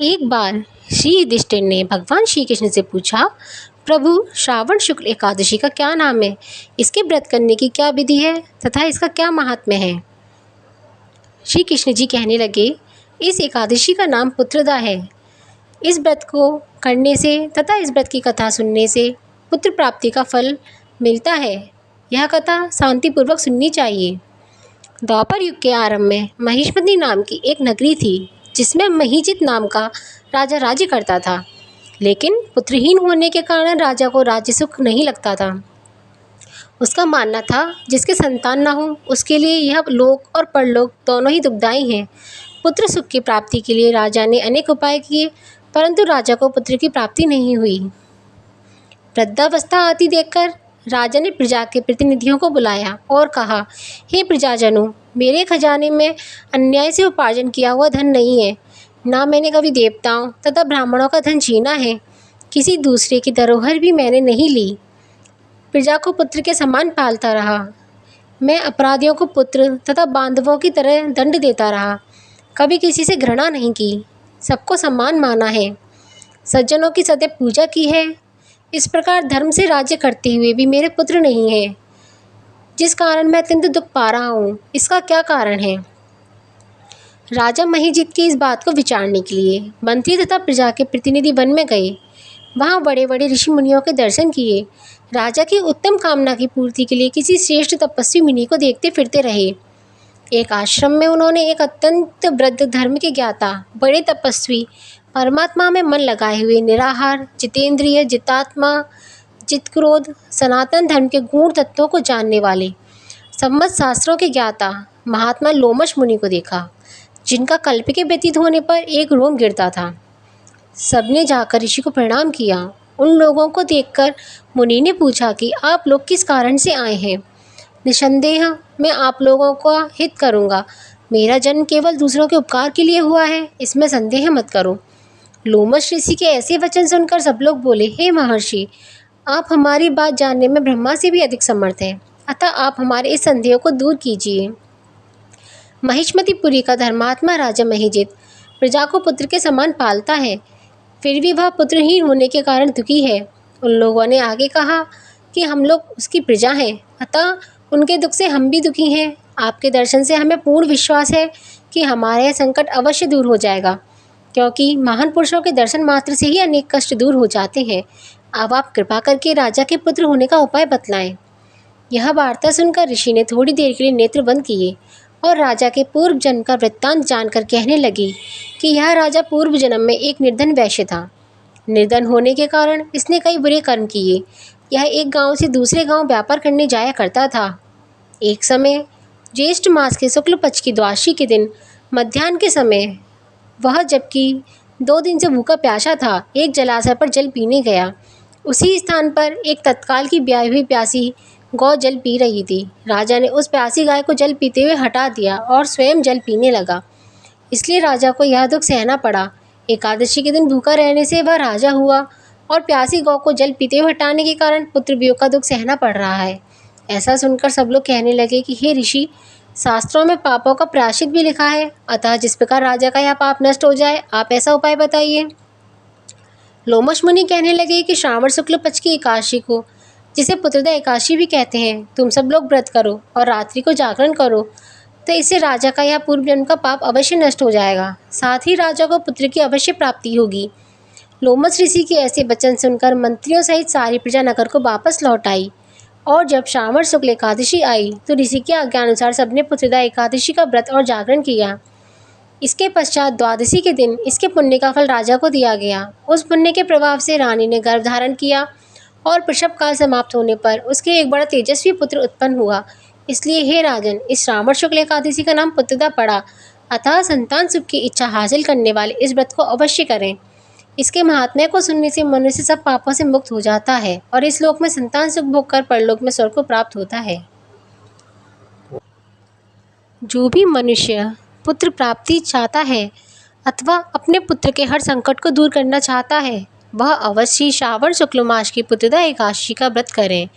एक बार श्री युधिष्ठिर ने भगवान श्री कृष्ण से पूछा, प्रभु, श्रावण शुक्ल एकादशी का क्या नाम है? इसके व्रत करने की क्या विधि है तथा इसका क्या महात्म्य है? श्री कृष्ण जी कहने लगे, इस एकादशी का नाम पुत्रदा है। इस व्रत को करने से तथा इस व्रत की कथा सुनने से पुत्र प्राप्ति का फल मिलता है। यह कथा शांतिपूर्वक सुननी चाहिए। द्वापर युग के आरंभ में महिष्मती नाम की एक नगरी थी, जिसमें महीजित नाम का राजा राज्य करता था। लेकिन पुत्रहीन होने के कारण राजा को राज्य सुख नहीं लगता था। उसका मानना था, जिसके संतान न हो उसके लिए यह लोक और परलोक दोनों ही दुखदायी हैं। पुत्र सुख की प्राप्ति के लिए राजा ने अनेक उपाय किए, परंतु राजा को पुत्र की प्राप्ति नहीं हुई। वृद्धावस्था आती देखकर राजा ने प्रजा के प्रतिनिधियों को बुलाया और कहा, हे प्रजाजनों, मेरे खजाने में अन्याय से उपार्जन किया हुआ धन नहीं है। ना मैंने कभी देवताओं तथा ब्राह्मणों का धन छीना है। किसी दूसरे की धरोहर भी मैंने नहीं ली। प्रजा को पुत्र के समान पालता रहा। मैं अपराधियों को पुत्र तथा बांधवों की तरह दंड देता रहा। कभी किसी से घृणा नहीं की, सबको सम्मान माना है, सज्जनों की सदैव पूजा की है। इस प्रकार धर्म से राज्य करते हुए भी मेरे पुत्र नहीं है, जिस कारण मैं अत्यंत दुख पा रहा हूँ। इसका क्या कारण है? राजा महीजित की इस बात को विचारने के लिए मंत्री तथा प्रजा के प्रतिनिधि वन में गए। वहाँ बड़े बड़े ऋषि मुनियों के दर्शन किए। राजा की उत्तम कामना की पूर्ति के लिए किसी श्रेष्ठ तपस्वी मुनि को देखते फिरते रहे। एक आश्रम में उन्होंने एक अत्यंत वृद्ध धर्म के ज्ञाता, बड़े तपस्वी, परमात्मा में मन लगाए हुए, निराहार, जितेंद्रिय, जितात्मा, जितक्रोध, सनातन धर्म के गूढ़ तत्वों को जानने वाले, सम्मत शास्त्रों के ज्ञाता महात्मा लोमश मुनि को देखा, जिनका कल्प के व्यतीत होने पर एक रोम गिरता था। सबने जाकर ऋषि को प्रणाम किया। उन लोगों को देखकर मुनि ने पूछा कि आप लोग किस कारण से आए हैं? निसंदेह मैं आप लोगों का हित करूंगा। मेरा जन्म केवल दूसरों के उपकार के लिए हुआ है, इसमें संदेह मत करो। लोमश ऋषि के ऐसे वचन सुनकर सब लोग बोले, हे महर्षि, आप हमारी बात जानने में ब्रह्मा से भी अधिक समर्थ हैं, अतः आप हमारे इस संदेह को दूर कीजिए। महिष्मतीपुरी का धर्मात्मा राजा महीजित प्रजा को पुत्र के समान पालता है, फिर भी वह पुत्रहीन होने के कारण दुखी है। उन लोगों ने आगे कहा कि हम लोग उसकी प्रजा हैं, अतः उनके दुख से हम भी दुखी हैं। आपके दर्शन से हमें पूर्ण विश्वास है कि हमारा यह संकट अवश्य दूर हो जाएगा, क्योंकि महान पुरुषों के दर्शन मात्र से ही अनेक कष्ट दूर हो जाते हैं। अब आप कृपा करके राजा के पुत्र होने का उपाय बतलाएं। यह वार्ता सुनकर ऋषि ने थोड़ी देर के लिए नेत्र बंद किए और राजा के पूर्व जन्म का वृत्तांत जानकर कहने लगी कि यह राजा पूर्व जन्म में एक निर्धन वैश्य था। निर्धन होने के कारण इसने कई बुरे कर्म किए। यह एक गांव से दूसरे गांव व्यापार करने जाया करता था। एक समय ज्येष्ठ मास के शुक्ल पक्ष की द्वादशी के दिन मध्याह्न के समय वह, जबकि 2 दिन से भूखा प्यासा था, एक जलाशय पर जल पीने गया। उसी स्थान पर एक तत्काल की ब्याही हुई प्यासी गौ जल पी रही थी। राजा ने उस प्यासी गाय को जल पीते हुए हटा दिया और स्वयं जल पीने लगा। इसलिए राजा को यह दुख सहना पड़ा। एकादशी के दिन भूखा रहने से वह राजा हुआ और प्यासी गौ को जल पीते हुए हटाने के कारण पुत्र वियोग का दुख सहना पड़ रहा है। ऐसा सुनकर सब लोग कहने लगे कि हे ऋषि, शास्त्रों में पापों का प्रायश्चित भी लिखा है, अतः जिस प्रकार राजा का यह पाप नष्ट हो जाए, आप ऐसा उपाय बताइए। लोमश मुनि कहने लगे कि श्रावण शुक्ल पक्ष की एकादशी को, जिसे पुत्रदा एकादशी भी कहते हैं, तुम सब लोग व्रत करो और रात्रि को जागरण करो, तो इससे राजा का यह पूर्व जन्म का पाप अवश्य नष्ट हो जाएगा। साथ ही राजा को पुत्र की अवश्य प्राप्ति होगी। लोमश ऋषि के ऐसे वचन सुनकर मंत्रियों सहित सारी प्रजा नगर को वापस लौट आई और जब श्रावण शुक्ल एकादशी आई तो ऋषि के आज्ञानुसार सबने पुत्रदा एकादशी का व्रत और जागरण किया। इसके पश्चात द्वादशी के दिन इसके पुण्य का फल राजा को दिया गया। उस पुण्य के प्रभाव से रानी ने गर्भ धारण किया और प्रसव काल समाप्त होने पर उसके एक बड़ा तेजस्वी पुत्र उत्पन्न हुआ। इसलिए हे राजन, इस श्रावण शुक्ल एकादशी का नाम पुत्रदा पड़ा। अतः संतान सुख की इच्छा हासिल करने वाले इस व्रत को अवश्य करें। इसके महात्म्य को सुनने से मनुष्य सब पापों से मुक्त हो जाता है और इस लोक में संतान सुख भोग कर परलोक में स्वर्ग को प्राप्त होता है। जो भी मनुष्य पुत्र प्राप्ति चाहता है अथवा अपने पुत्र के हर संकट को दूर करना चाहता है, वह अवश्य श्रावण शुक्ल मास की पुत्रदा एकादशी का व्रत करें।